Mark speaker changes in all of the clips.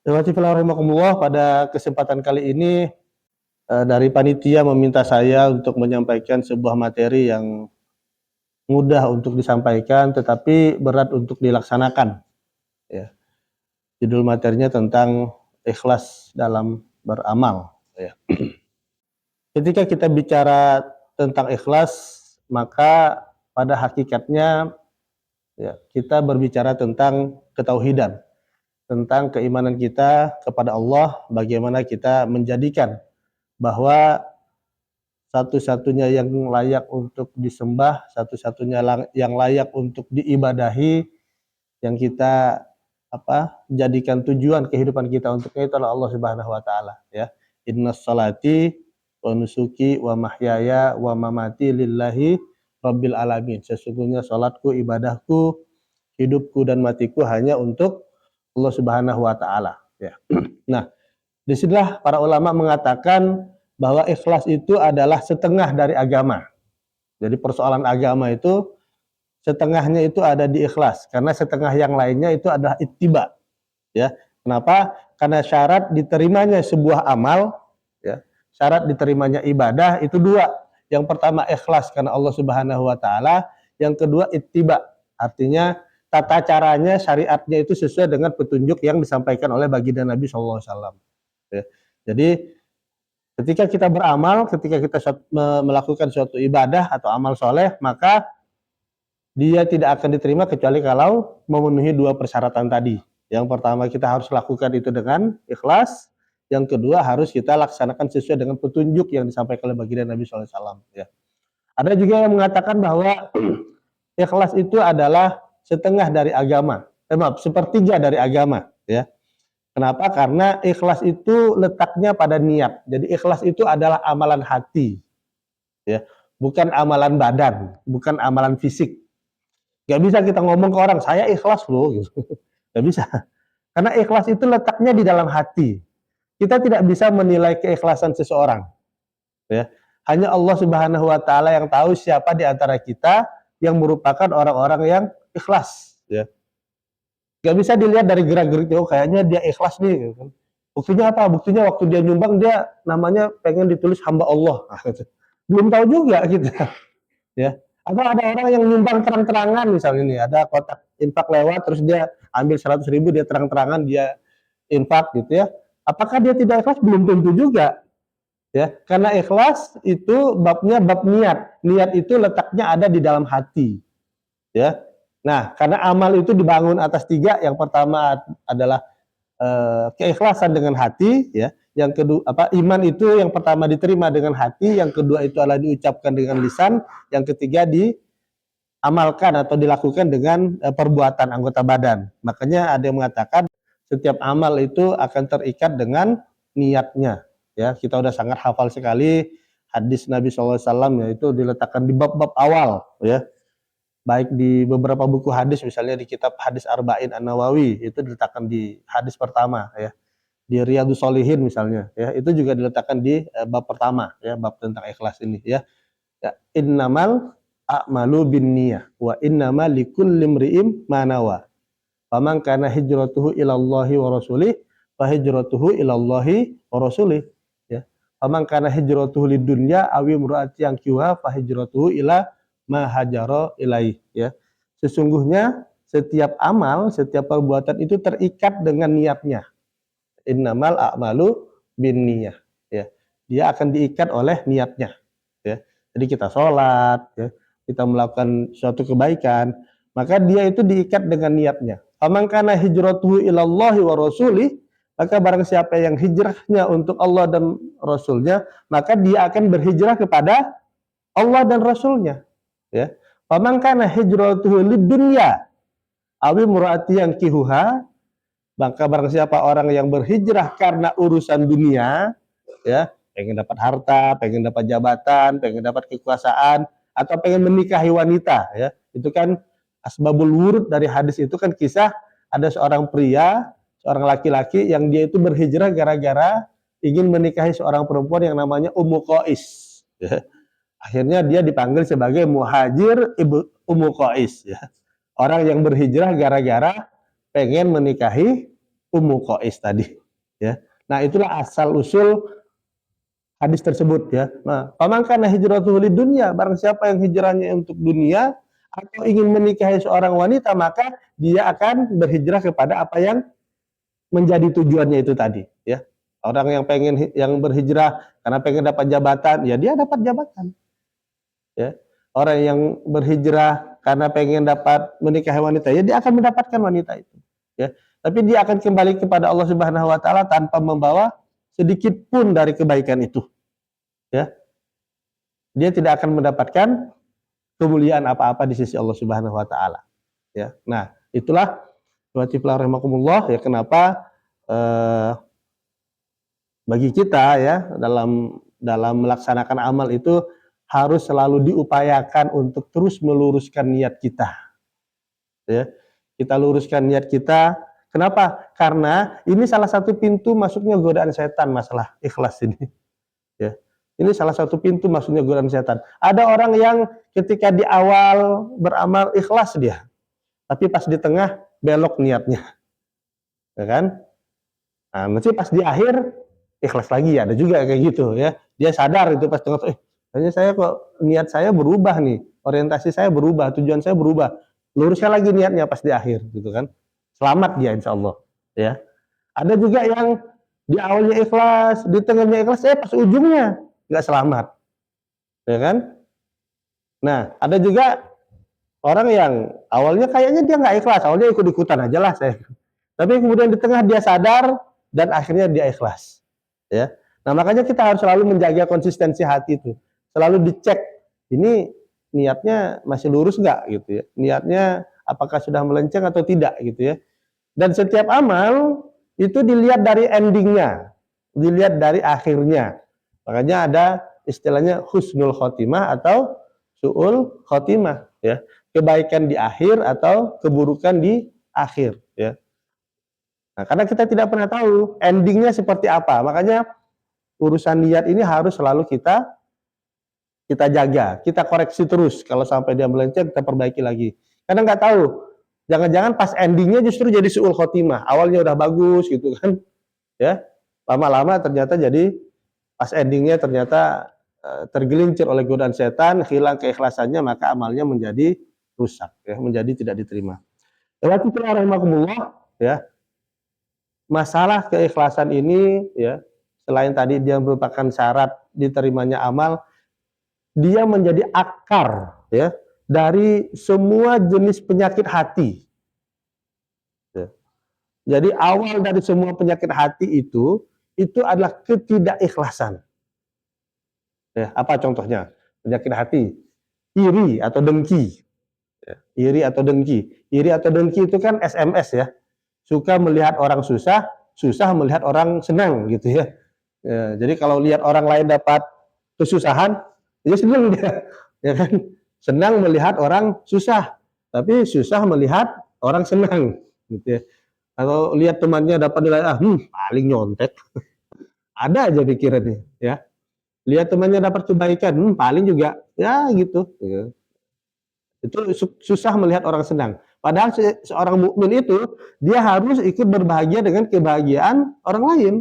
Speaker 1: Bismillahirrahmanirrahim. Pada kesempatan kali ini dari panitia meminta saya untuk menyampaikan sebuah materi yang mudah untuk disampaikan tetapi berat untuk dilaksanakan. Ya. Judul materinya tentang ikhlas dalam beramal. Ya. Ketika kita bicara tentang ikhlas, maka pada hakikatnya ya, kita berbicara tentang ketauhidan, tentang keimanan kita kepada Allah, bagaimana kita menjadikan bahwa satu-satunya yang layak untuk disembah, satu-satunya yang layak untuk diibadahi, yang kita jadikan tujuan kehidupan kita untuknya itu adalah Allah Subhanahu wa taala, ya. Innas salati wa nusuki wa mahyaya wa mamati lillahi rabbil alamin. Sesungguhnya salatku, ibadahku, hidupku dan matiku hanya untuk Allah Subhanahu wa taala, ya. Nah, disinilah para ulama mengatakan bahwa ikhlas itu adalah setengah dari agama. Jadi persoalan agama itu setengahnya itu ada di ikhlas, karena setengah yang lainnya itu adalah ittiba. Ya, kenapa? Karena syarat diterimanya sebuah amal, ya, syarat diterimanya ibadah itu dua. Yang pertama ikhlas karena Allah Subhanahu wa taala, yang kedua ittiba. Artinya tata caranya, syariatnya itu sesuai dengan petunjuk yang disampaikan oleh baginda Nabi sallallahu alaihi wasallam. Ya. Jadi ketika kita beramal, ketika kita melakukan suatu ibadah atau amal soleh, maka dia tidak akan diterima kecuali kalau memenuhi dua persyaratan tadi. Yang pertama kita harus lakukan itu dengan ikhlas, yang kedua harus kita laksanakan sesuai dengan petunjuk yang disampaikan oleh baginda Nabi SAW. Ya. Ada juga yang mengatakan bahwa ikhlas itu adalah setengah dari agama, sepertiga dari agama. Ya. Kenapa? Karena ikhlas itu letaknya pada niat. Jadi ikhlas itu adalah amalan hati, ya, bukan amalan badan, bukan amalan fisik. Gak bisa kita ngomong ke orang, saya ikhlas loh, gitu. Gak bisa. Karena ikhlas itu letaknya di dalam hati. Kita tidak bisa menilai keikhlasan seseorang, ya. Hanya Allah Subhanahu wa taala yang tahu siapa di antara kita yang merupakan orang-orang yang ikhlas, ya. Gak bisa dilihat dari gerak-geriknya, oh kayaknya dia ikhlas nih, gitu kan. Buktinya apa? Buktinya waktu dia nyumbang, dia namanya pengen ditulis hamba Allah. Nah, gitu. Belum tahu juga kita, ya. Atau ada orang yang nyumbang terang-terangan, misalnya nih, ada kotak infak lewat, terus dia ambil 100.000, dia terang-terangan, dia infak gitu ya. Apakah dia tidak ikhlas? Belum tentu juga, ya. Karena ikhlas itu babnya bab niat. Niat itu letaknya ada di dalam hati, ya. Nah, karena amal itu dibangun atas tiga. Yang pertama adalah keikhlasan dengan hati, ya. Yang kedua iman itu yang pertama diterima dengan hati, yang kedua itu adalah diucapkan dengan lisan, yang ketiga diamalkan atau dilakukan dengan perbuatan anggota badan. Makanya ada yang mengatakan setiap amal itu akan terikat dengan niatnya, ya. Kita udah sangat hafal sekali hadis Nabi SAW, yaitu diletakkan di bab-bab awal, ya. Baik di beberapa buku hadis, misalnya di kitab Hadis Arba'in An-Nawawi, itu diletakkan di hadis pertama, ya. Di Riyadhus Shalihin misalnya, ya, itu juga diletakkan di bab pertama, ya, bab tentang ikhlas ini, ya. Ya, innamal a'malu binniyah wa innamal likulli imri'in ma nawa. Faman kana hijratuhu ilallahi wa rasulih fa hijratuhu ilallahi wa rasulih, ya. Faman kana hijratuhu lidunya awi imra'ati yankihuha fa hijratuhu ila ma hajara ilaih, ya. Sesungguhnya setiap amal, setiap perbuatan itu terikat dengan niatnya. Innamal a'malu binniyah, ya. Dia akan diikat oleh niatnya, ya. Jadi kita sholat, ya, kita melakukan suatu kebaikan, maka dia itu diikat dengan niatnya. Faman kana hijratuhu ilallahi wa rasulih, maka barang siapa yang hijrahnya untuk Allah dan Rasulnya, maka dia akan berhijrah kepada Allah dan Rasulnya, ya. Faman kana hijratuhu lidunya awi murati yang kihuha, maka barang siapa orang yang berhijrah karena urusan dunia, ya, pengen dapat harta, pengen dapat jabatan, pengen dapat kekuasaan, atau pengen menikahi wanita, ya. Itu kan asbabul wurud dari hadis itu kan kisah ada seorang pria, seorang laki-laki yang dia itu berhijrah gara-gara ingin menikahi seorang perempuan yang namanya Ummu Qais, ya. Akhirnya dia dipanggil sebagai muhajir ibu Ummu Qais, ya. Orang yang berhijrah gara-gara pengen menikahi Ummu Qais tadi, ya. Nah, itulah asal usul hadis tersebut, ya. Nah, faman kana hijratuhu lidunya, barang siapa yang hijrahnya untuk dunia atau ingin menikahi seorang wanita, maka dia akan berhijrah kepada apa yang menjadi tujuannya itu tadi, ya. Orang yang berhijrah karena pengen dapat jabatan, ya dia dapat jabatan, ya. Orang yang berhijrah karena pengen dapat menikahi wanita, ya dia akan mendapatkan wanita itu, ya. Tapi dia akan kembali kepada Allah Subhanahu wa taala tanpa membawa sedikit pun dari kebaikan itu, ya. Dia tidak akan mendapatkan kemuliaan apa-apa di sisi Allah Subhanahu wa taala, ya. Nah, itulah rahimakumullah, ya, kenapa bagi kita, ya, dalam melaksanakan amal itu harus selalu diupayakan untuk terus meluruskan niat kita, ya. Kita luruskan niat kita. Kenapa? Karena ini salah satu pintu masuknya godaan setan, masalah ikhlas ini, ya. Ini salah satu pintu masuknya godaan setan. Ada orang yang ketika di awal beramal ikhlas dia, tapi pas di tengah belok niatnya, ya kan? Nah, nanti pas di akhir ikhlas lagi, ada juga kayak gitu, ya. Dia sadar itu pas tengah, kayaknya saya kok niat saya berubah nih, orientasi saya berubah, tujuan saya berubah. Luruskan lagi niatnya pas di akhir, gitu kan. Selamat dia insya Allah, ya. Ada juga yang di awalnya ikhlas, di tengahnya ikhlas, pas ujungnya nggak selamat, ya kan. Nah, ada juga orang yang awalnya kayaknya dia nggak ikhlas, awalnya ikut-ikutan aja lah saya. Tapi kemudian di tengah dia sadar dan akhirnya dia ikhlas, ya. Nah, makanya kita harus selalu menjaga konsistensi hati itu. Selalu dicek, ini niatnya masih lurus nggak, gitu ya. Niatnya apakah sudah melenceng atau tidak, gitu ya. Dan setiap amal itu dilihat dari endingnya, dilihat dari akhirnya. Makanya ada istilahnya husnul khotimah atau su'ul khotimah, ya. Kebaikan di akhir atau keburukan di akhir, ya. Nah, karena kita tidak pernah tahu endingnya seperti apa, makanya urusan niat ini harus selalu kita jaga, kita koreksi terus. Kalau sampai dia melenceng, kita perbaiki lagi. Karena nggak tahu, jangan-jangan pas endingnya justru jadi su'ul khotimah. Awalnya udah bagus gitu kan, ya. Lama-lama ternyata jadi pas endingnya ternyata tergelincir oleh godaan setan, hilang keikhlasannya, maka amalnya menjadi rusak, ya, menjadi tidak diterima. Ya, masalah keikhlasan ini, ya, selain tadi dia merupakan syarat diterimanya amal, dia menjadi akar, ya, dari semua jenis penyakit hati, ya. Jadi awal dari semua penyakit hati itu adalah ketidakikhlasan, ya. Apa contohnya penyakit hati? Iri atau dengki, ya. Iri atau dengki itu kan SMS, ya. Suka melihat orang susah, susah melihat orang senang, gitu ya. Ya, jadi kalau lihat orang lain dapat kesusahan, dia senang dia, ya kan? Senang melihat orang susah, tapi susah melihat orang senang, gitu ya. Kalau lihat temannya dapat nilai A, paling nyontek, ada aja pikirannya, ya. Lihat temannya dapat kebaikan, paling juga, ya gitu. Ya. Itu susah melihat orang senang. Padahal seorang mukmin itu dia harus ikut berbahagia dengan kebahagiaan orang lain.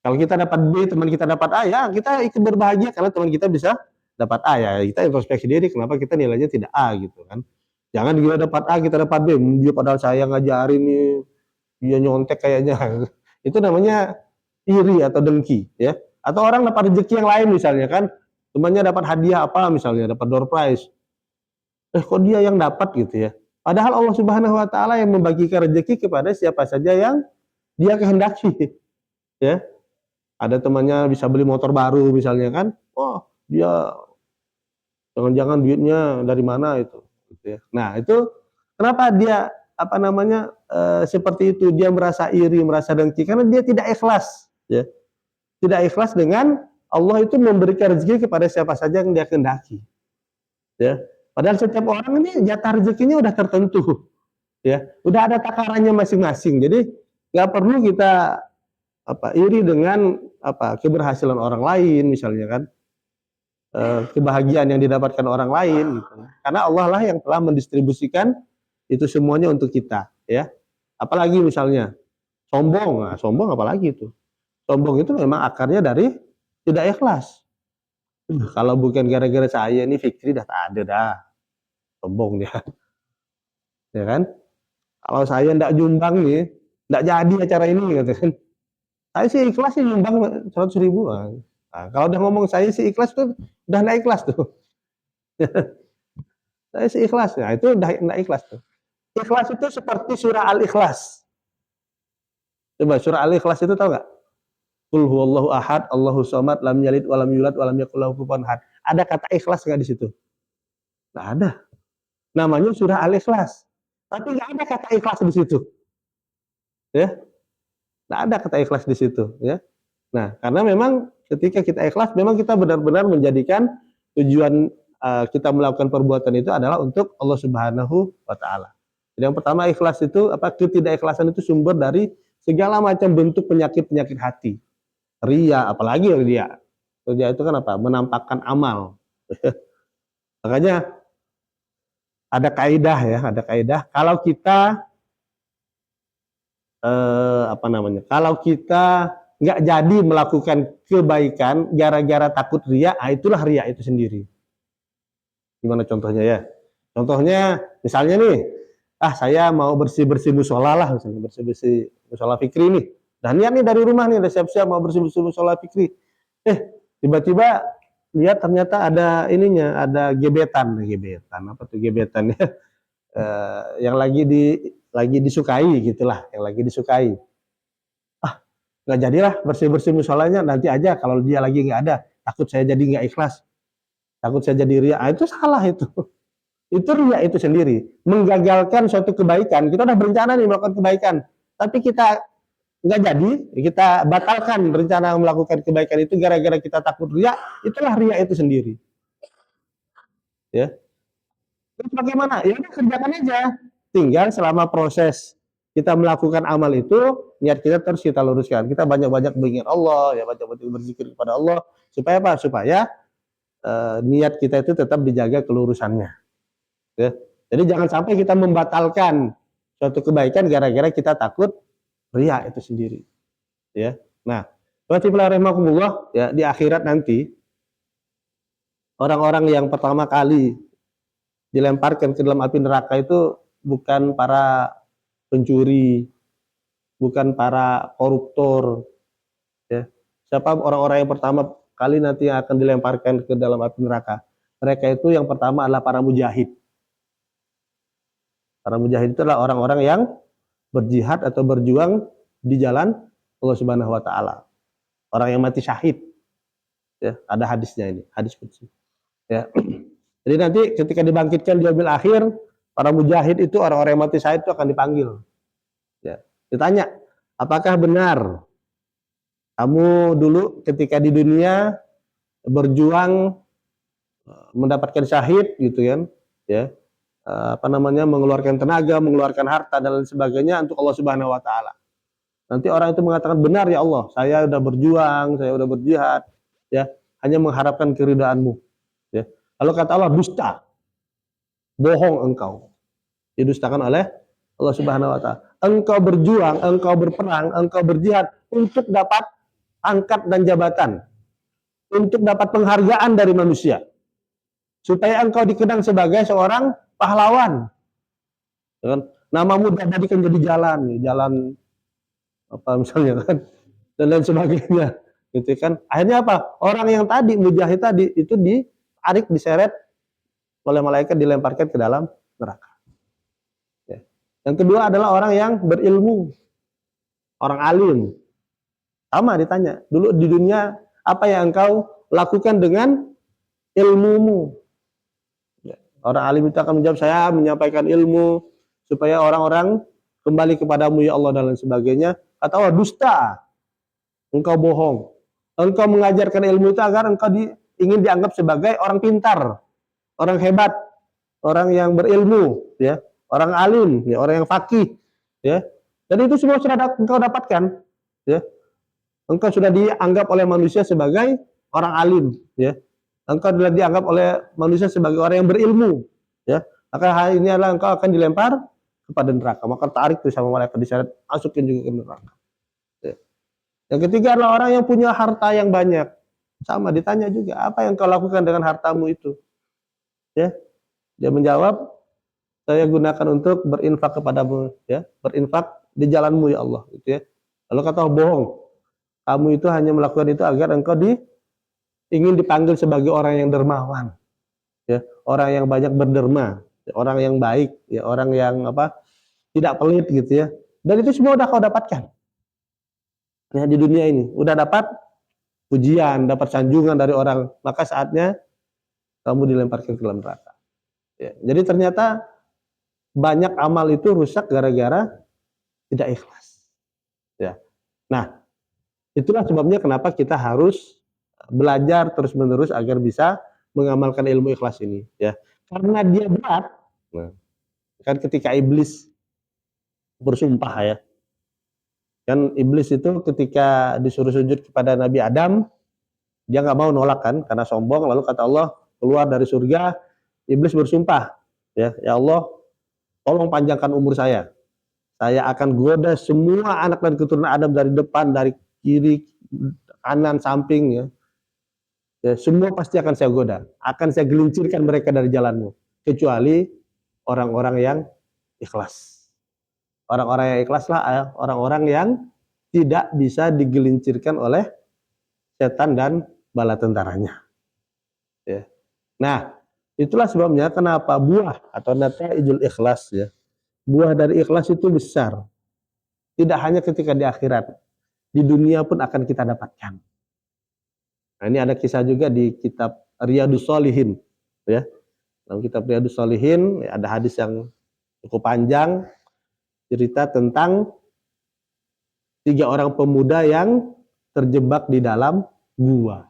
Speaker 1: Kalau kita dapat B, teman kita dapat A, ya kita ikut berbahagia karena teman kita bisa dapat A, ya kita introspeksi diri kenapa kita nilainya tidak A, gitu kan. Jangan dia dapat A, kita dapat B, dia padahal saya ngajarin nih, dia nyontek kayaknya. Itu namanya iri atau dengki, ya. Atau orang dapat rezeki yang lain misalnya kan, temannya dapat hadiah apa misalnya, dapat door prize. Kok dia yang dapat, gitu ya. Padahal Allah Subhanahu wa taala yang membagikan rezeki kepada siapa saja yang dia kehendaki, ya. Ada temannya bisa beli motor baru misalnya kan, oh dia jangan-jangan duitnya dari mana itu, gitu ya. Nah itu kenapa dia seperti itu, dia merasa iri, merasa dengki karena dia tidak ikhlas, ya. Tidak ikhlas dengan Allah itu memberikan rezeki kepada siapa saja yang dia kehendaki, ya. Padahal setiap orang ini jatah rezekinya udah tertentu, ya. Udah ada takarannya masing-masing. Jadi nggak perlu kita iri dengan keberhasilan orang lain misalnya kan, kebahagiaan yang didapatkan orang lain, gitu. Karena Allah lah yang telah mendistribusikan itu semuanya untuk kita, ya. Apalagi misalnya sombong. Nah, sombong apalagi itu? Sombong itu memang akarnya dari tidak ikhlas. Kalau bukan gara-gara saya ini Fikri dah tak ada dah. Sombong dia, ya kan? Kalau saya ndak nyumbang nih, ndak jadi acara ini gitu kan. Saya sih ikhlas sih nyumbang 100.000. Nah, kalau udah ngomong saya sih ikhlas tuh udah ndak ikhlas tuh. Saya sih ikhlas. Nah, itu udah ndak ikhlas tuh. Ikhlas itu seperti surah Al-Ikhlas. Coba surah Al-Ikhlas itu tahu nggak? Qul huwallahu ahad, Allahu somad, lam yalid walam yulad walam yakul lahu kufuwan ahad. Ada kata ikhlas nggak di situ? Nggak ada. Namanya surah Al-Ikhlas. Tapi nggak ada kata ikhlas di situ. Ya, nggak ada kata ikhlas di situ. Ya. Nah, karena memang ketika kita ikhlas, memang kita benar-benar menjadikan tujuan kita melakukan perbuatan itu adalah untuk Allah Subhanahu wa Ta'ala. Jadi yang pertama ikhlas itu ketidakikhlasan itu sumber dari segala macam bentuk penyakit-penyakit hati. Ria, apalagi ria. Ria itu kan apa? Menampakkan amal. Makanya ada kaidah ya, ada kaidah. Kalau kita kalau kita nggak jadi melakukan kebaikan gara-gara takut ria, itulah ria itu sendiri. Gimana contohnya ya? Contohnya misalnya nih, saya mau bersih-bersih musola lah, misalnya bersih-bersih musola Fikri nih. Dan niat nih dari rumah nih, udah siap-siap mau bersih-bersih musola Fikri. Tiba-tiba lihat ternyata ada ininya, ada gebetan apa tuh gebetan ya? Yang lagi disukai gitulah, yang lagi disukai. Nggak jadilah bersih-bersih musolanya, nanti aja kalau dia lagi nggak ada, takut saya jadi nggak ikhlas, takut saya jadi ria. Itu salah itu. Itu ria itu sendiri, menggagalkan suatu kebaikan. Kita udah berencana nih melakukan kebaikan, tapi kita nggak jadi, kita batalkan rencana melakukan kebaikan itu gara-gara kita takut ria. Itulah ria itu sendiri. Ya. Terus bagaimana? Ya udah kerjakan aja. Tinggal selama proses kita melakukan amal itu, niat kita terus kita luruskan. Kita banyak-banyak mengingat Allah, ya banyak-banyak berzikir kepada Allah. Supaya apa? Supaya niat kita itu tetap dijaga kelurusannya. Ya. Jadi jangan sampai kita membatalkan suatu kebaikan gara-gara kita takut ria itu sendiri. Ya. Nah, rahimahumullah, ya di akhirat nanti orang-orang yang pertama kali dilemparkan ke dalam api neraka itu bukan para pencuri, bukan para koruptor. Ya. Siapa orang-orang yang pertama kali nanti yang akan dilemparkan ke dalam api neraka? Mereka itu yang pertama adalah para mujahid. Para mujahid itu adalah orang-orang yang berjihad atau berjuang di jalan Allah Subhanahu wa Ta'ala. Orang yang mati syahid. Ya, ada hadisnya ini, hadis qudsi. Ya. Jadi nanti ketika dibangkitkan di yaumil akhir, para mujahid itu orang-orang yang mati syahid itu akan dipanggil. Ya. Ditanya, apakah benar kamu dulu ketika di dunia berjuang mendapatkan syahid gitu kan? Ya. Mengeluarkan tenaga, mengeluarkan harta dan lain sebagainya untuk Allah Subhanahu wa Ta'ala. Nanti orang itu mengatakan, benar ya Allah, saya sudah berjuang, saya sudah berjihad, ya, hanya mengharapkan keridhaan-Mu. Ya. Lalu kata Allah, dusta, bohong engkau, didustakan oleh Allah Subhanahu wa Ta'ala. Engkau berjuang, engkau berperang, engkau berjihad untuk dapat angkat dan jabatan, untuk dapat penghargaan dari manusia, supaya engkau dikenang sebagai seorang pahlawan. Namamu dijadikan jadi jalan apa misalnya kan, dan lain sebagainya. Gitu kan. Akhirnya apa? Orang yang tadi mujahid tadi itu ditarik, diseret oleh malaikat, dilemparkan ke dalam neraka. Ya. Yang kedua adalah orang yang berilmu, orang alim. Sama ditanya, dulu di dunia apa yang engkau lakukan dengan ilmumu? Orang alim itu akan menjawab, saya menyampaikan ilmu supaya orang-orang kembali kepadamu ya Allah dan lain sebagainya. Kata Allah, dusta, engkau bohong. Engkau mengajarkan ilmu itu agar engkau ingin dianggap sebagai orang pintar, orang hebat, orang yang berilmu, ya, orang alim, ya, orang yang faqih, ya. Dan itu semua sudah engkau dapatkan, ya. Engkau sudah dianggap oleh manusia sebagai orang alim, ya. Engkau sudah dianggap oleh manusia sebagai orang yang berilmu, ya. Maka hal ini adalah engkau akan dilempar kepada neraka. Maka tarik tuh sama malaikat, diseret, masukin juga ke neraka. Yang ketiga adalah orang yang punya harta yang banyak. Sama ditanya juga, apa yang kau lakukan dengan hartamu itu? Ya, dia menjawab, saya gunakan untuk berinfak kepadamu, ya, berinfak di jalanmu ya Allah, gitu ya. Lalu kata bohong, kamu itu hanya melakukan itu agar engkau ingin dipanggil sebagai orang yang dermawan, ya, orang yang banyak berderma, ya, orang yang baik, ya, orang yang tidak pelit gitu ya. Dan itu semua udah kau dapatkan. Ya, di dunia ini udah dapat pujian, dapat sanjungan dari orang, maka saatnya kamu dilemparkan ke dalam neraka. Ya, jadi ternyata banyak amal itu rusak gara-gara tidak ikhlas. Ya. Nah, itulah sebabnya kenapa kita harus belajar terus-menerus agar bisa mengamalkan ilmu ikhlas ini. Ya, karena dia berat. Nah, kan ketika iblis bersumpah ya, kan iblis itu ketika disuruh sujud kepada Nabi Adam, dia nggak mau nolak kan, karena sombong. Lalu kata Allah, keluar dari surga, iblis bersumpah, ya Allah, tolong panjangkan umur saya. Saya akan goda semua anak dan keturunan Adam dari depan, dari kiri, kanan, samping, ya. Ya, semua pasti akan saya goda. Akan saya gelincirkan mereka dari jalanmu. Kecuali orang-orang yang ikhlas. Orang-orang yang ikhlas lah, orang-orang yang tidak bisa digelincirkan oleh setan dan bala tentaranya. Ya. Nah, itulah sebabnya kenapa buah atau nataijul ikhlas, ya. Buah dari ikhlas itu besar. Tidak hanya ketika di akhirat, di dunia pun akan kita dapatkan. Nah, ini ada kisah juga di kitab Riyadhus Shalihin, ya. Dalam kitab Riyadhus Shalihin ya, ada hadis yang cukup panjang cerita tentang 3 orang pemuda yang terjebak di dalam gua.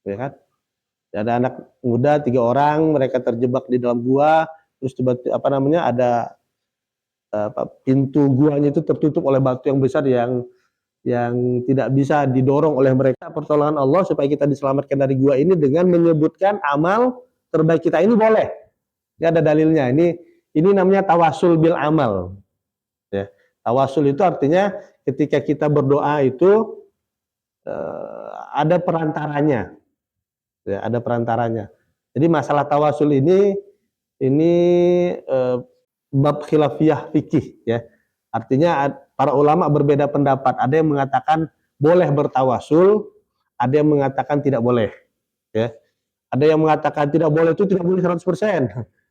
Speaker 1: Ya kan? Ada anak muda 3 orang, mereka terjebak di dalam gua, terus tiba-tiba ada pintu guanya itu tertutup oleh batu yang besar yang tidak bisa didorong oleh mereka. Pertolongan Allah supaya kita diselamatkan dari gua ini dengan menyebutkan amal terbaik kita. Ini boleh. Ini ada dalilnya. Ini namanya tawasul bil amal. Ya. Tawasul itu artinya ketika kita berdoa itu ada perantaranya. Ya, ada perantaranya. Jadi masalah tawasul ini bab khilafiyah fikih, ya. Artinya para ulama berbeda pendapat. Ada yang mengatakan boleh bertawasul, ada yang mengatakan tidak boleh, ya. Ada yang mengatakan tidak boleh itu tidak boleh 100%.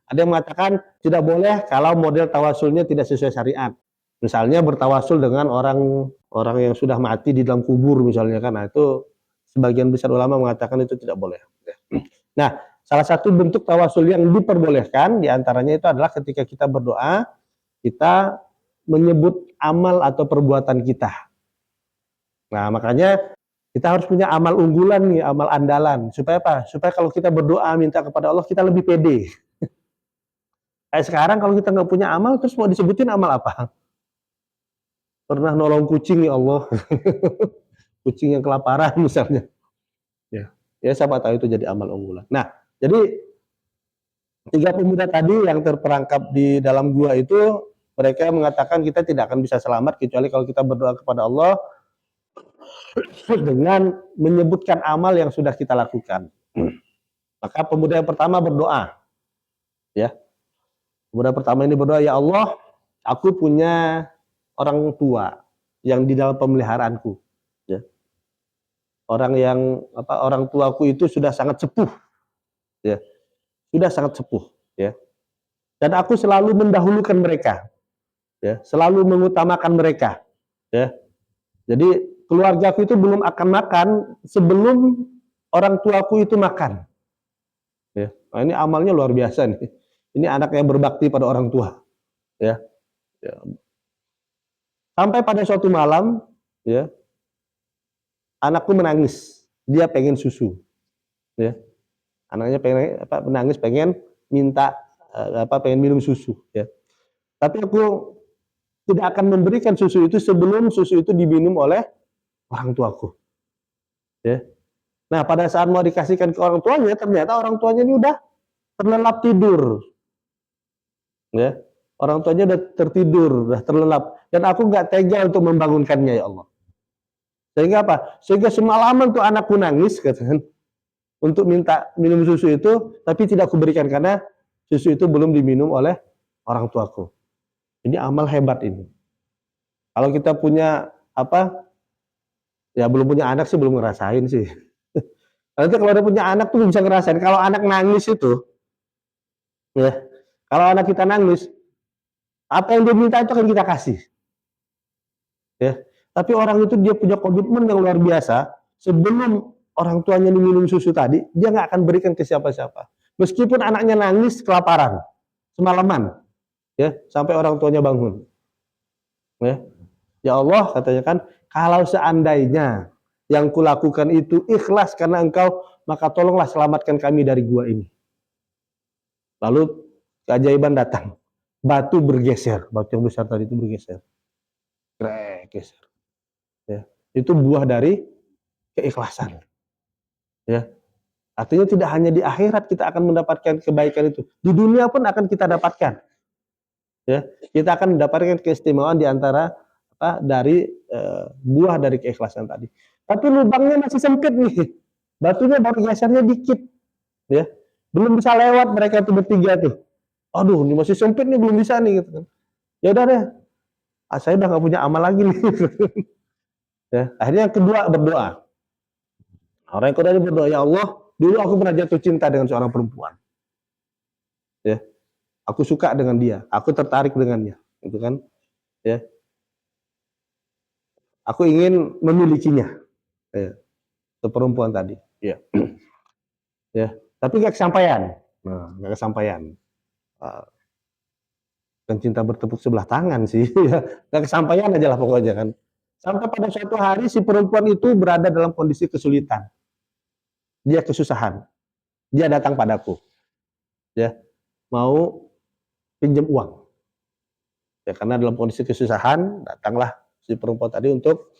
Speaker 1: Ada yang mengatakan tidak boleh kalau model tawasulnya tidak sesuai syariat. Misalnya bertawasul dengan orang yang sudah mati di dalam kubur misalnya kan. Nah, itu sebagian besar ulama mengatakan itu tidak boleh. Nah, salah satu bentuk tawasul yang diperbolehkan diantaranya itu adalah ketika kita berdoa, kita menyebut amal atau perbuatan kita. Nah, makanya kita harus punya amal unggulan nih, amal andalan. Supaya apa? Supaya kalau kita berdoa minta kepada Allah, kita lebih pede. Kayak sekarang kalau kita nggak punya amal, terus mau disebutin amal apa? Pernah nolong kucing ya Allah. Kucing yang kelaparan misalnya. Ya, siapa tahu itu jadi amal unggulan. Nah, jadi 3 pemuda tadi yang terperangkap di dalam gua itu, mereka mengatakan kita tidak akan bisa selamat kecuali kalau kita berdoa kepada Allah dengan menyebutkan amal yang sudah kita lakukan. Maka pemuda yang pertama berdoa, ya. Pemuda pertama ini berdoa, ya Allah, aku punya orang tua yang di dalam pemeliharaanku, ya. Orang tuaku itu sudah sangat sepuh, ya. Sudah sangat sepuh, ya. Dan aku selalu mendahulukan mereka, ya, selalu mengutamakan mereka, ya. Jadi keluargaku itu belum akan makan sebelum orang tuaku itu makan. Ya. Nah, ini amalnya luar biasa nih. Ini anak yang berbakti pada orang tua. Ya. Ya. Sampai pada suatu malam, ya, anakku menangis. Dia pengen susu. Ya. Anaknya menangis, pengen minta pengen minum susu. Ya. Tapi aku tidak akan memberikan susu itu sebelum susu itu diminum oleh orang tuaku. Ya. Nah, pada saat mau dikasihkan ke orang tuanya, ternyata orang tuanya ini udah terlelap tidur. Ya. Orang tuanya udah tertidur, udah terlelap. Dan aku nggak tega untuk membangunkannya, ya Allah. Sehingga apa? Sehingga semalaman tuh anakku nangis, katakan, untuk minta minum susu itu, tapi tidak kuberikan karena susu itu belum diminum oleh orang tuaku. Ini amal hebat ini. Kalau kita punya apa? Ya belum punya anak sih belum ngerasain sih. Nanti kalau udah punya anak tuh bisa ngerasain. Kalau anak nangis itu, ya, kalau anak kita nangis, apa yang dia minta itu akan kita kasih. Ya. Tapi orang itu dia punya komitmen yang luar biasa. Sebelum orang tuanya minum susu tadi, dia nggak akan berikan ke siapa-siapa. Meskipun anaknya nangis kelaparan semalaman, ya, sampai orang tuanya bangun. Ya, ya Allah, katanya kan, kalau seandainya yang kulakukan itu ikhlas karena engkau, maka tolonglah selamatkan kami dari gua ini. Lalu keajaiban datang. Batu bergeser, batu yang besar tadi itu bergeser. Geser. Ya. Itu buah dari keikhlasan. Ya. Artinya tidak hanya di akhirat kita akan mendapatkan kebaikan itu, di dunia pun akan kita dapatkan. Ya, kita akan mendapatkan keistimewaan di antara dari buah dari keikhlasan tadi. Tapi lubangnya masih sempit nih, batunya baru gesernya dikit, ya, belum bisa lewat mereka itu bertiga tuh. Aduh, ini masih sempit nih, belum bisa nih, gitu kan. Ya udah deh, saya udah nggak punya amal lagi nih. Ya, akhirnya yang kedua berdoa. Orang yang kedua berdoa, ya Allah, dulu aku pernah jatuh cinta dengan seorang perempuan. Ya, aku suka dengan dia, aku tertarik dengannya, gitu kan. Ya, aku ingin memilikinya, ya, perempuan tadi. Ya, ya, tapi nggak kesampaian. Nah, nggak kesampaian. Dan cinta bertepuk sebelah tangan sih, ya, nggak kesampaian aja lah pokoknya kan. Sampai pada suatu hari si perempuan itu berada dalam kondisi kesulitan, dia kesusahan, dia datang padaku, ya, mau pinjam uang. Ya, karena dalam kondisi kesusahan, datanglah si perempuan tadi untuk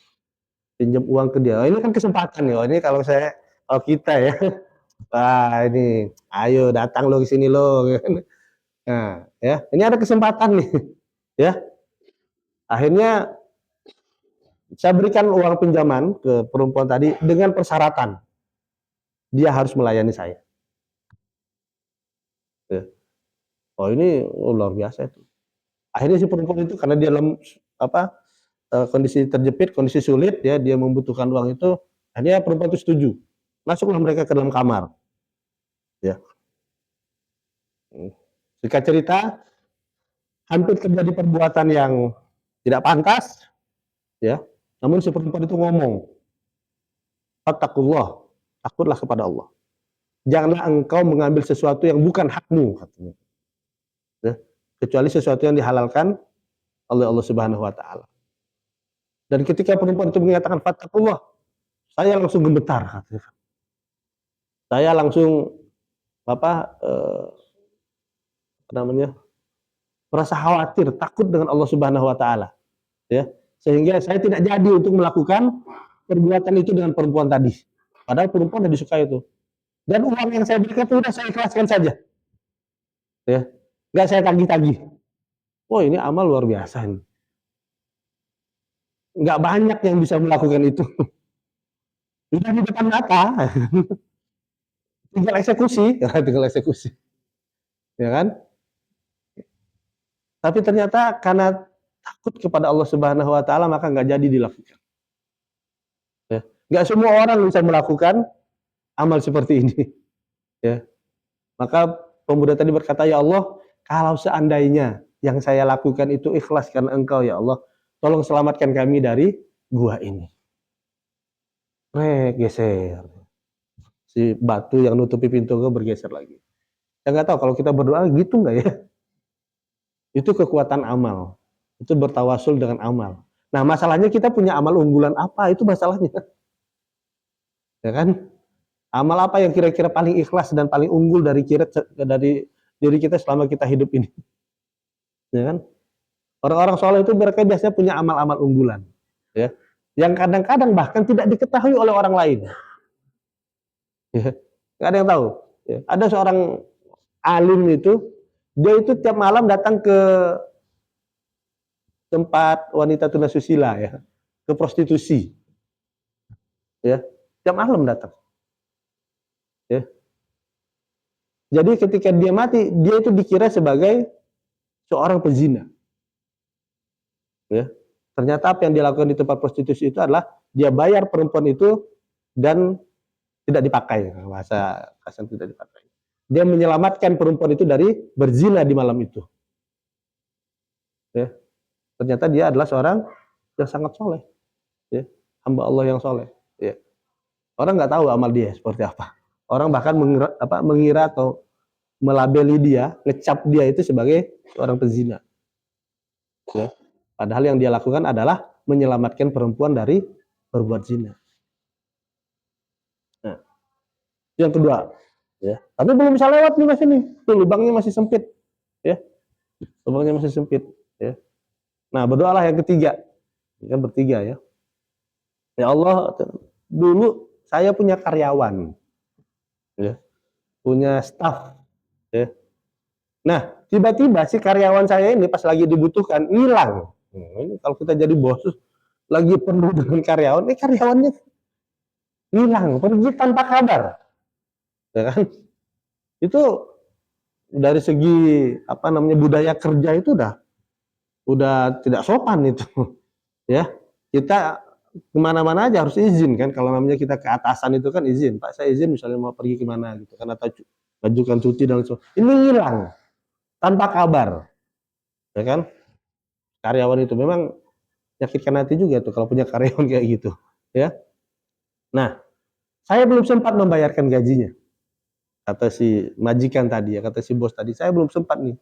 Speaker 1: pinjam uang ke dia. Oh, ini kan kesempatan ya. Ini kalau kita ya, wah ini, ayo datang lo ke sini lo. Nah, ya, ini ada kesempatan nih, ya. Akhirnya saya berikan uang pinjaman ke perempuan tadi dengan persyaratan dia harus melayani saya. Ya. Oh ini luar biasa itu. Akhirnya si perempuan itu karena dia dalam kondisi terjepit, kondisi sulit, ya, dia membutuhkan uang itu, akhirnya perempuan itu setuju. Masuklah mereka ke dalam kamar. Ya. Singkat cerita, hampir terjadi perbuatan yang tidak pantas, ya. Namun si perempuan itu ngomong, "Fattaqullah, takutlah kepada Allah. Janganlah engkau mengambil sesuatu yang bukan hakmu," katanya. Ya. Kecuali sesuatu yang dihalalkan oleh Allah Subhanahu wa taala. Dan ketika perempuan itu mengatakan fattaqullah, saya langsung gemetar, katanya. Saya langsung apa namanya? Merasa khawatir, takut dengan Allah Subhanahu wa taala, ya. Sehingga saya tidak jadi untuk melakukan perbuatan itu dengan perempuan tadi. Padahal perempuan sudah disukai itu. Dan uang yang saya berikan itu sudah saya ikhlaskan saja. Ya. Enggak saya tagih-tagih. Oh, ini amal luar biasa ini. Enggak banyak yang bisa melakukan itu. Sudah di depan mata. Tinggal eksekusi, tinggal eksekusi. Ya kan? Tapi ternyata karena takut kepada Allah Subhanahu wa taala maka nggak jadi dilakukan. Ya. Nggak semua orang bisa melakukan amal seperti ini. Ya. Maka pemuda tadi berkata, "Ya Allah, kalau seandainya yang saya lakukan itu ikhlas karena Engkau, ya Allah, tolong selamatkan kami dari gua ini." Geser. Si batu yang nutupi pintu gua bergeser lagi. Ya nggak tahu kalau kita berdoa gitu nggak ya? Itu kekuatan amal. Itu bertawasul dengan amal. Nah, masalahnya kita punya amal unggulan apa? Itu masalahnya. Ya kan? Amal apa yang kira-kira paling ikhlas dan paling unggul dari diri kita selama kita hidup ini? Ya kan? Orang-orang soleh itu mereka biasanya punya amal-amal unggulan, ya, yang kadang-kadang bahkan tidak diketahui oleh orang lain. Ya. Nggak ada yang tahu. Ya. Ada seorang alim itu, dia itu tiap malam datang ke tempat wanita tunasusila, ya, ke prostitusi. ya. Tiap malam datang, ya. Jadi ketika dia mati, dia itu dikira sebagai seorang pezina, ya. Ternyata apa yang dilakukan di tempat prostitusi itu adalah dia bayar perempuan itu dan tidak dipakai, bahasa kasar tidak dipakai. Dia menyelamatkan perempuan itu dari berzina di malam itu, ya. Ternyata dia adalah seorang yang sangat soleh, ya. Hamba Allah yang soleh, ya. Orang nggak tahu amal dia seperti apa. Orang bahkan mengira atau melabeli dia, ngecap dia itu sebagai seorang pezina, ya. Padahal yang dia lakukan adalah menyelamatkan perempuan dari berbuat zina. Nah, yang kedua, ya. Tapi belum bisa lewat nih mas ini, tuh lubangnya masih sempit, ya. Lubangnya masih sempit, ya. Nah, berdoalah yang ketiga, kan bertiga ya. Ya Allah, dulu saya punya karyawan, ya, punya staff, ya. Nah, tiba-tiba si karyawan saya ini pas lagi dibutuhkan hilang. Ini kalau kita jadi bos lagi penuh dengan karyawan, karyawannya hilang, pergi tanpa kabar, ya kan? Itu dari segi apa namanya budaya kerja itu udah tidak sopan itu, ya. Kita kemana-mana aja harus izin kan, kalau namanya kita ke atasan itu kan izin, Pak saya izin misalnya mau pergi kemana gitu kan, atau ajukan cuti dan sebagainya. Ini hilang tanpa kabar, ya kan? Karyawan itu memang menyakitkan hati juga tuh kalau punya karyawan kayak gitu, ya. Nah, saya belum sempat membayarkan gajinya, kata si majikan tadi ya, kata si bos tadi, saya belum sempat nih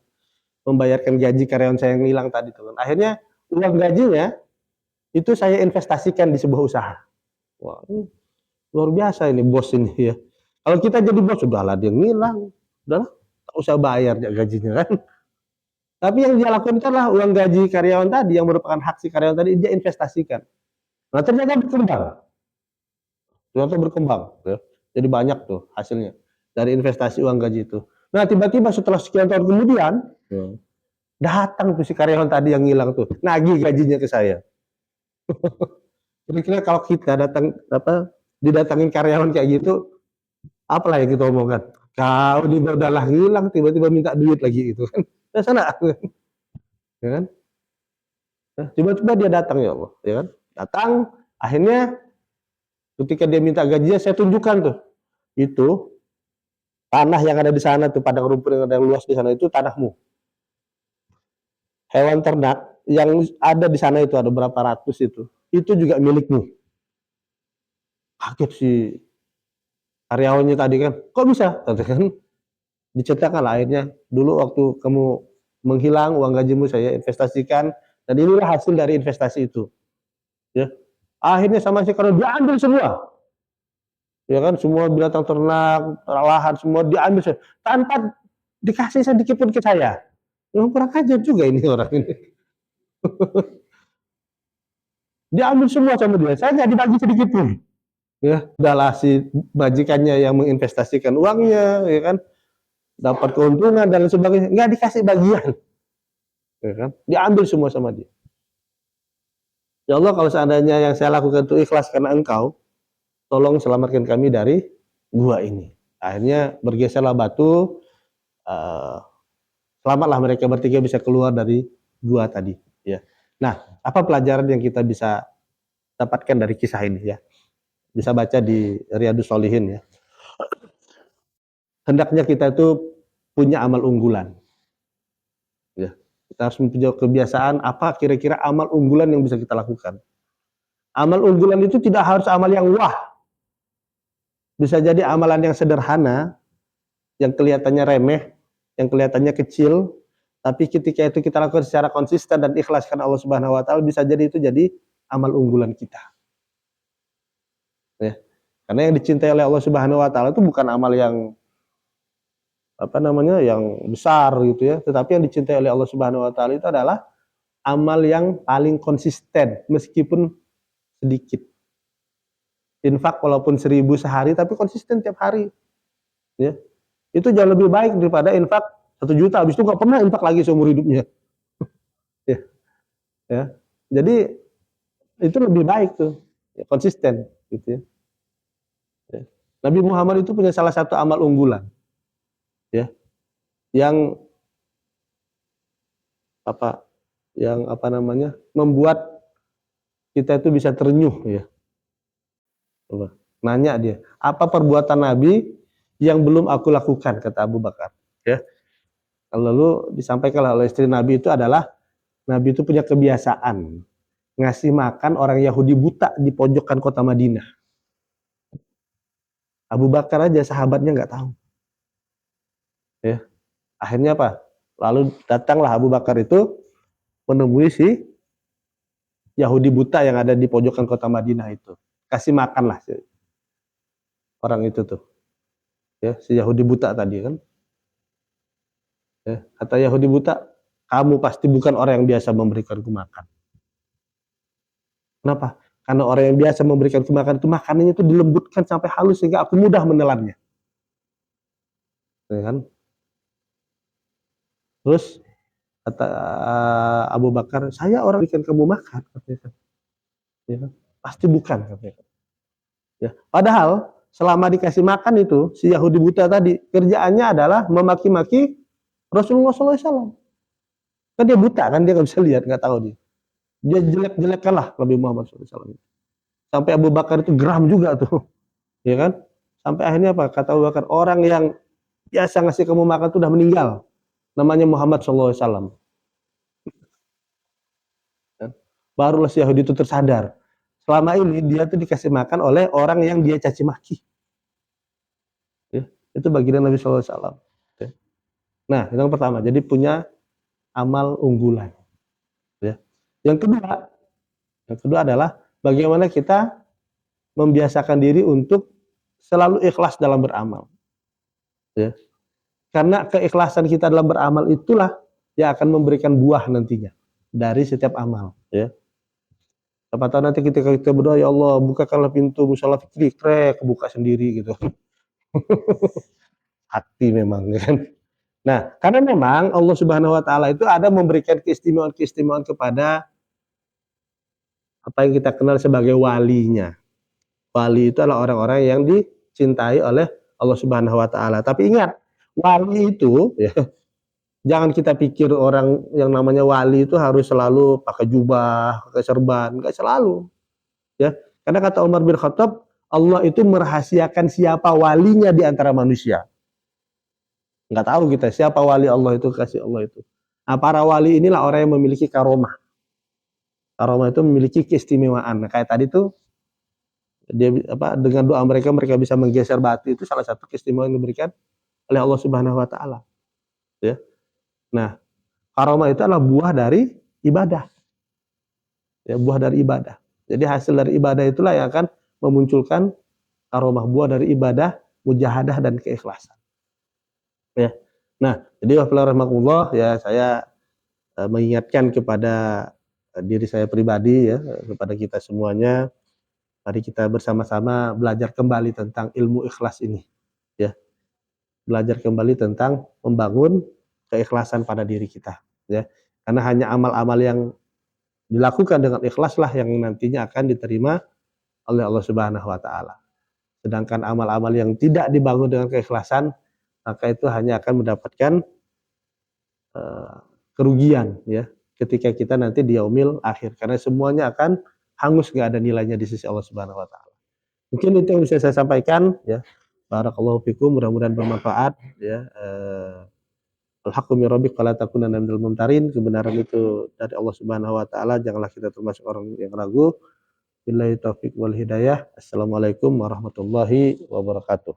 Speaker 1: membayarkan gaji karyawan saya yang hilang tadi tuh. Akhirnya uang gajinya itu saya investasikan di sebuah usaha. Wah, luar biasa ini bos ini ya. Kalau kita jadi bos, sudahlah dia ngilang, udahlah tak usah bayar gajinya kan. Tapi yang dia lakukan itu adalah uang gaji karyawan tadi yang merupakan hak si karyawan tadi dia investasikan. Nah ternyata berkembang, ya. Jadi banyak tuh hasilnya dari investasi uang gaji itu. Nah tiba-tiba setelah sekian tahun kemudian, datang tuh si karyawan tadi yang hilang tuh, nagih gajinya ke saya. Kira-kira kalau kita didatangin karyawan kayak gitu, apalah yang kita omongkan? Kau ini udahlah hilang, tiba-tiba minta duit lagi itu kan? Nah, sana, ya kan? Nah, tiba-tiba dia datang ya Allah, ya kan? Datang, akhirnya ketika dia minta gajinya, saya tunjukkan tuh, itu tanah yang ada di sana tuh, padang rumput yang ada yang luas di sana itu tanahmu. Hewan ternak yang ada di sana itu ada berapa ratus itu juga milikmu. Kaget si karyawannya tadi kan, kok bisa? Kan diceritakan lah akhirnya, dulu waktu kamu menghilang uang gajimu saya investasikan dan inilah hasil dari investasi itu, ya. Akhirnya sama sih kalau diambil semua, ya kan, semua binatang ternak, lahan semua diambil tanpa dikasih sedikit pun ke saya. Kurang ajar juga ini orang ini. Diambil semua sama dia, saya nggak dibagi sedikit pun, ya. Udahlah si majikannya yang menginvestasikan uangnya, ya kan, dapat keuntungan dan sebagainya, nggak dikasih bagian, ya kan, diambil semua sama dia. Ya Allah, kalau seandainya yang saya lakukan itu ikhlas karena Engkau, tolong selamatkan kami dari gua ini. Akhirnya bergeserlah batu, selamatlah mereka bertiga bisa keluar dari gua tadi, ya. Nah, apa pelajaran yang kita bisa dapatkan dari kisah ini ya? Bisa baca di Riyadhus Shalihin ya. Hendaknya kita itu punya amal unggulan, ya. Kita harus mempunyai kebiasaan apa kira-kira amal unggulan yang bisa kita lakukan. Amal unggulan itu tidak harus amal yang wah. Bisa jadi amalan yang sederhana, yang kelihatannya remeh, yang kelihatannya kecil, tapi ketika itu kita lakukan secara konsisten dan ikhlas karena Allah Subhanahu wa taala, bisa jadi itu jadi amal unggulan kita. Ya. Karena yang dicintai oleh Allah Subhanahu wa taala itu bukan amal yang yang besar gitu ya, tetapi yang dicintai oleh Allah Subhanahu wa taala itu adalah amal yang paling konsisten meskipun sedikit. Infak walaupun 1000 sehari tapi konsisten tiap hari, ya. Itu jauh lebih baik daripada infak 1 juta habis itu nggak pernah infak lagi seumur hidupnya. Ya. Ya. Jadi itu lebih baik tuh, ya, konsisten gitu ya. Nabi Muhammad itu punya salah satu amal unggulan, ya, yang apa, membuat kita itu bisa terenyuh, ya. Coba, nanya dia, apa perbuatan Nabi yang belum aku lakukan, kata Abu Bakar, ya. Lalu disampaikan oleh istri Nabi itu adalah, Nabi itu punya kebiasaan ngasih makan orang Yahudi buta di pojokan kota Madinah. Abu Bakar aja sahabatnya nggak tahu, ya. Akhirnya apa? Lalu datanglah Abu Bakar itu menemui si Yahudi buta yang ada di pojokan kota Madinah itu. Kasih makanlah si orang itu tuh, ya, si Yahudi buta tadi kan. Ya, kata Yahudi buta, kamu pasti bukan orang yang biasa memberikanku makan. Kenapa? Karena orang yang biasa memberikanku makan itu makanannya itu dilembutkan sampai halus sehingga aku mudah menelannya. Ya kan? Terus kata Abu Bakar, saya orang yang kamu makan, katanya. Ya kan? Pasti bukan, katanya. Ya. Padahal selama dikasih makan itu si Yahudi buta tadi kerjaannya adalah memaki-maki Rasulullah SAW. Kan dia buta kan, dia nggak bisa lihat, nggak tahu dia. Dia jelek-jelekkan lah Nabi Muhammad SAW. Sampai Abu Bakar itu geram juga tuh, ya kan? Sampai akhirnya apa? Kata Abu Bakar, orang yang biasa ngasih kamu makan itu udah meninggal, namanya Muhammad SAW. Barulah si Yahudi itu tersadar, selama ini dia tuh dikasih makan oleh orang yang dia caci maki. Ya, itu bagian Nabi SAW. Ya. Nah, itu yang pertama. Jadi punya amal unggulan. Ya. Yang kedua adalah bagaimana kita membiasakan diri untuk selalu ikhlas dalam beramal. Ya. Karena keikhlasan kita dalam beramal itulah yang akan memberikan buah nantinya dari setiap amal. Ya. Siapa tahu nanti ketika kita berdoa, ya Allah bukakanlah pintu musala fikri, krek, buka sendiri gitu. Hati memang kan. Nah, karena memang Allah Subhanahu wa taala itu ada memberikan keistimewaan-keistimewaan kepada apa yang kita kenal sebagai walinya. Wali itu adalah orang-orang yang dicintai oleh Allah Subhanahu wa taala. Tapi ingat, wali itu ya, jangan kita pikir orang yang namanya wali itu harus selalu pakai jubah, pakai serban, enggak selalu. Ya. Karena kata Umar bin Khattab, Allah itu merahasiakan siapa walinya di antara manusia. Nggak tahu kita siapa wali Allah itu, kasih Allah itu. Nah, para wali inilah orang yang memiliki karomah. Karomah itu memiliki keistimewaan. Nah, kayak tadi tuh dia apa, dengan doa mereka bisa menggeser batu, itu salah satu keistimewaan yang diberikan oleh Allah Subhanahu wa taala. Ya. Nah, karomah itu adalah buah dari ibadah. Ya, buah dari ibadah. Jadi hasil dari ibadah itulah yang akan memunculkan karomah, buah dari ibadah, mujahadah dan keikhlasan. Ya. Nah, jadi wafillah ya, saya mengingatkan kepada diri saya pribadi ya, kepada kita semuanya, mari kita bersama-sama belajar kembali tentang ilmu ikhlas ini, ya. Belajar kembali tentang membangun keikhlasan pada diri kita, ya. Karena hanya amal-amal yang dilakukan dengan ikhlaslah yang nantinya akan diterima oleh Allah Subhanahu wa taala. Sedangkan amal-amal yang tidak dibangun dengan keikhlasan, maka itu hanya akan mendapatkan kerugian, ya, ketika kita nanti di yaumil akhir, karena semuanya akan hangus, nggak ada nilainya di sisi Allah Subhanahu wa taala. Mungkin itu yang bisa saya sampaikan, ya. Barakallahu fikum, mudah-mudahan bermanfaat, ya. Al-haqqu min rabbik fala takunanna minal mumtarin. Kebenaran itu dari Allah Subhanahu wa taala, janganlah kita termasuk orang yang ragu. Billahi taufik wal hidayah. Assalamualaikum warahmatullahi wabarakatuh.